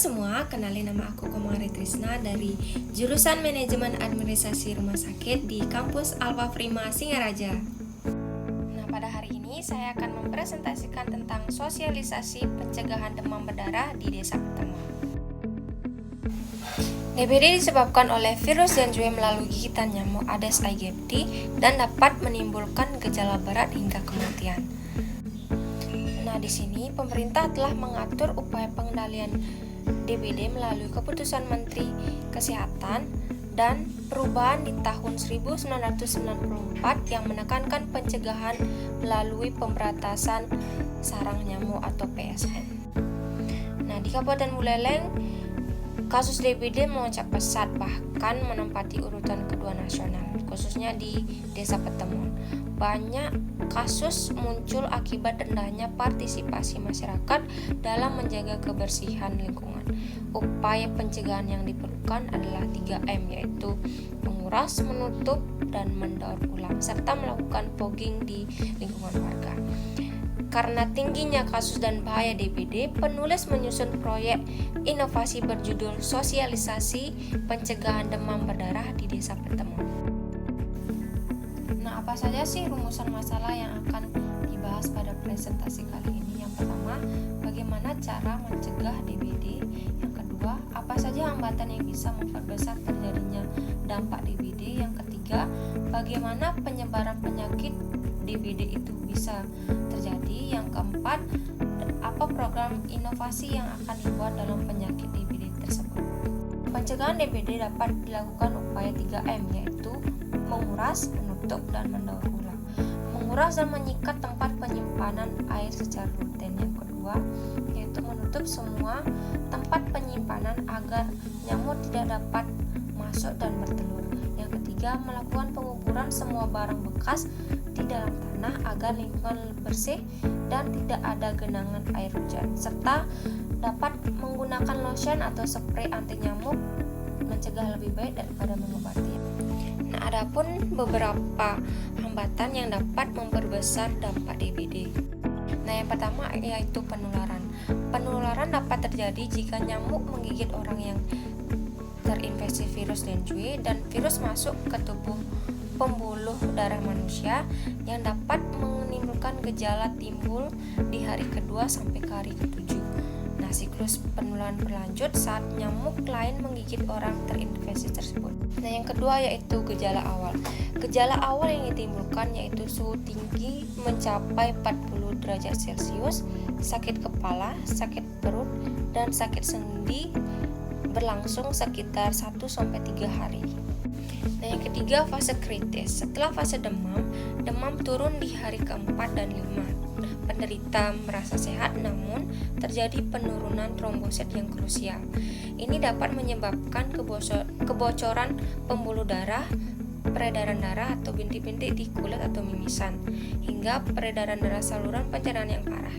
semua, kenalin nama aku Komari Trisna dari jurusan Manajemen Administrasi Rumah Sakit di kampus Alfa Prima Singaraja. Nah, pada hari ini saya akan mempresentasikan tentang sosialisasi pencegahan demam berdarah di Desa Pertemuan. DBD disebabkan oleh virus Dengue melalui gigitan nyamuk Aedes aegypti dan dapat menimbulkan gejala berat hingga kematian. Nah, di sini pemerintah telah mengatur upaya pengendalian DBD melalui keputusan Menteri Kesehatan dan perubahan di tahun 1994 yang menekankan pencegahan melalui pemberantasan sarang nyamuk atau PSN. Nah, di Kabupaten Buleleng, kasus DBD melonjak pesat bahkan menempati urutan kedua nasional, khususnya di Desa Pertemuan. Banyak kasus muncul akibat rendahnya partisipasi masyarakat dalam menjaga kebersihan lingkungan. Upaya pencegahan yang diperlukan adalah 3M, yaitu menguras, menutup, dan mendaur ulang, serta melakukan fogging di lingkungan warga. Karena tingginya kasus dan bahaya DBD, penulis menyusun proyek inovasi berjudul Sosialisasi Pencegahan Demam Berdarah di Desa Pertemuan. Nah, apa saja sih rumusan masalah yang akan dibahas pada presentasi kali ini? Yang pertama, bagaimana cara mencegah DBD? Yang kedua, apa saja hambatan yang bisa memperbesar terjadinya dampak DBD? Yang ketiga, bagaimana penyebaran penyakit DBD itu bisa terjadi? Yang keempat, apa program inovasi yang akan dibuat dalam penyakit DBD tersebut? Pencegahan DBD dapat dilakukan upaya 3M, yaitu menguras, menutup, dan mendaur ulang. Menguras dan menyikat tempat penyimpanan air secara rutin. Yang kedua, yaitu menutup semua tempat penyimpanan agar nyamuk tidak dapat masuk dan bertelur. Yang ketiga, melakukan penguburan semua barang bekas di dalam tanah agar lingkungan bersih dan tidak ada genangan air hujan, serta dapat menggunakan lotion atau spray anti nyamuk mencegah lebih baik daripada mengobati. Nah, adapun beberapa hambatan yang dapat memperbesar dampak DBD. Nah, yang pertama yaitu penularan. Penularan dapat terjadi jika nyamuk menggigit orang yang terinfeksi virus Dengue dan virus masuk ke tubuh pembuluh darah manusia yang dapat menimbulkan gejala timbul di hari kedua sampai ke hari ketujuh. Nah, siklus penularan berlanjut saat nyamuk lain menggigit orang terinfeksi tersebut. Nah, yang kedua yaitu gejala awal. Gejala awal yang ditimbulkan yaitu suhu tinggi mencapai 40 derajat Celcius, sakit kepala, sakit perut, dan sakit sendi berlangsung sekitar 1-3 hari. Nah, yang ketiga fase kritis. Setelah fase demam turun di hari keempat dan 5. Penderita merasa sehat, namun terjadi penurunan trombosit yang krusial. Ini dapat menyebabkan kebocoran pembuluh darah, peredaran darah atau bintik-bintik di kulit atau mimisan, hingga peredaran darah saluran pencernaan yang parah.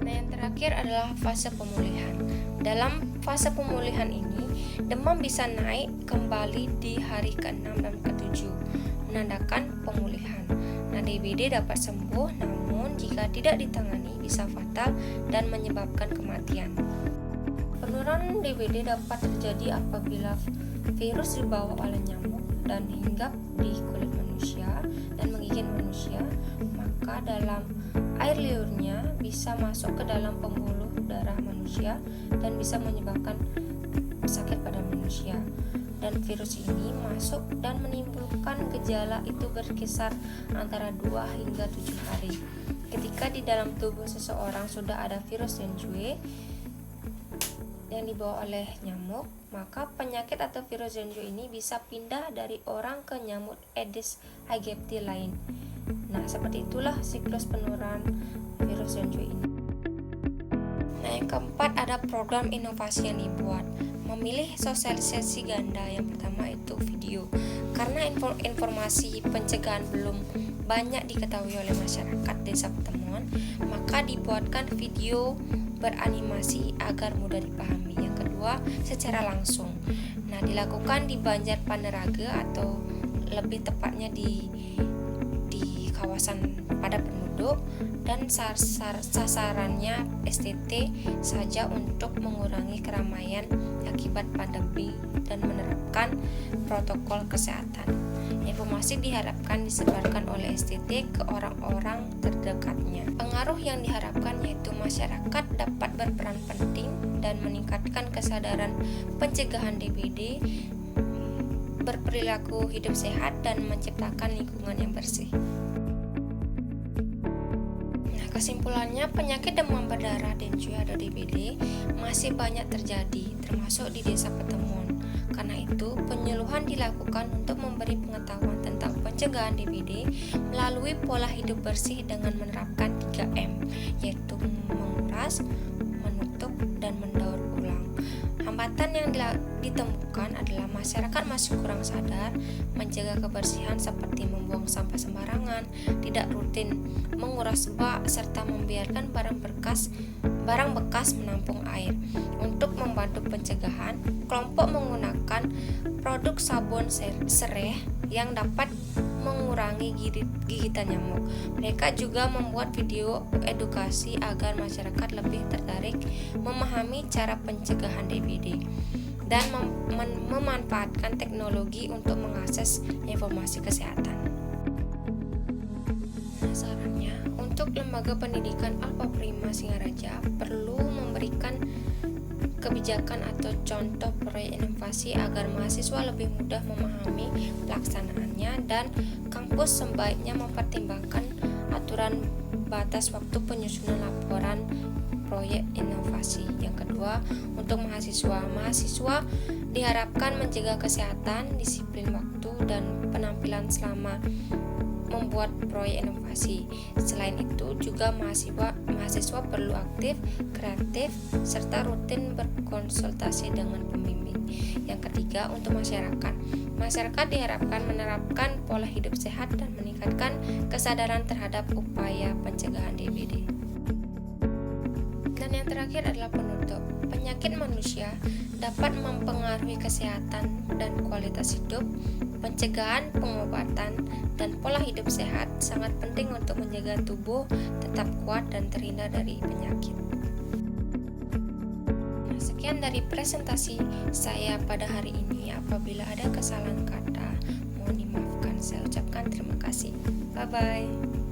Nah, yang terakhir adalah fase pemulihan. Dalam fase pemulihan ini, demam bisa naik kembali di hari ke-6 dan ke-7, menandakan pemulihan. Nah, DBD dapat sembuh, namun jika tidak ditangani bisa fatal dan menyebabkan kematian. Penurunan DBD dapat terjadi apabila virus dibawa oleh nyamuk dan hinggap di kulit manusia dan menggigit manusia, maka dalam air liurnya bisa masuk ke dalam pembuluh darah manusia dan bisa menyebabkan sakit pada manusia. Dan virus ini masuk dan menimbulkan gejala itu berkisar antara 2 hingga 7 hari. Ketika di dalam tubuh seseorang sudah ada virus Dengue yang dibawa oleh nyamuk, maka penyakit atau virus Dengue ini bisa pindah dari orang ke nyamuk Aedes aegypti lain. Nah, seperti itulah siklus penurunan virus Dengue ini. Nah, yang keempat ada program inovasi yang dibuat. Memilih sosialisasi ganda. Yang pertama itu video. Karena informasi pencegahan belum banyak diketahui oleh masyarakat Desa Pertemuan, maka dibuatkan video beranimasi agar mudah dipahami. Yang kedua, secara langsung. Nah, dilakukan di Banjar Paneraga atau lebih tepatnya di kawasan padat penduduk produk dan sasarannya STT saja untuk mengurangi keramaian akibat pandemi dan menerapkan protokol kesehatan. Informasi diharapkan disebarkan oleh STT ke orang-orang terdekatnya. Pengaruh yang diharapkan yaitu masyarakat dapat berperan penting dan meningkatkan kesadaran pencegahan DBD, berperilaku hidup sehat, dan menciptakan lingkungan yang bersih. Nah, kesimpulannya, penyakit demam berdarah dengue atau DBD masih banyak terjadi, termasuk di Desa Petemon. Karena itu, penyuluhan dilakukan untuk memberi pengetahuan tentang pencegahan DBD melalui pola hidup bersih dengan menerapkan 3M, yaitu menguras, menutup, dan mendaur ulang. Hambatan yang ditemukan adalah masyarakat masih kurang sadar menjaga kebersihan seperti membuang sampah sembarangan, tidak rutin menguras bak, serta membiarkan barang bekas menampung air. Untuk membantu pencegahan, kelompok menggunakan produk sabun sereh yang dapat mengurangi gigitan nyamuk. Mereka juga membuat video edukasi agar masyarakat lebih tertarik memahami cara pencegahan DBD dan memanfaatkan teknologi untuk mengakses informasi kesehatan. Sarannya, untuk lembaga pendidikan Alfa Prima Singaraja perlu memberikan kebijakan atau contoh proyek inovasi agar mahasiswa lebih mudah memahami pelaksanaannya, dan kampus sebaiknya mempertimbangkan aturan batas waktu penyusunan laporan proyek inovasi. Yang kedua, untuk mahasiswa diharapkan menjaga kesehatan, disiplin waktu, dan penampilan selama membuat proyek inovasi. Selain itu, juga mahasiswa perlu aktif, kreatif, serta rutin berkonsultasi dengan pembimbing. Yang ketiga, untuk masyarakat diharapkan menerapkan pola hidup sehat dan meningkatkan kesadaran terhadap upaya pencegahan DBD. Dan yang terakhir adalah penutup. Penyakit manusia dapat mempengaruhi kesehatan dan kualitas hidup. Pencegahan, pengobatan, dan pola hidup sehat sangat penting untuk menjaga tubuh tetap kuat dan terhindar dari penyakit. Nah, sekian dari presentasi saya pada hari ini. Apabila ada kesalahan kata, mohon dimaafkan. Saya ucapkan terima kasih. Bye-bye.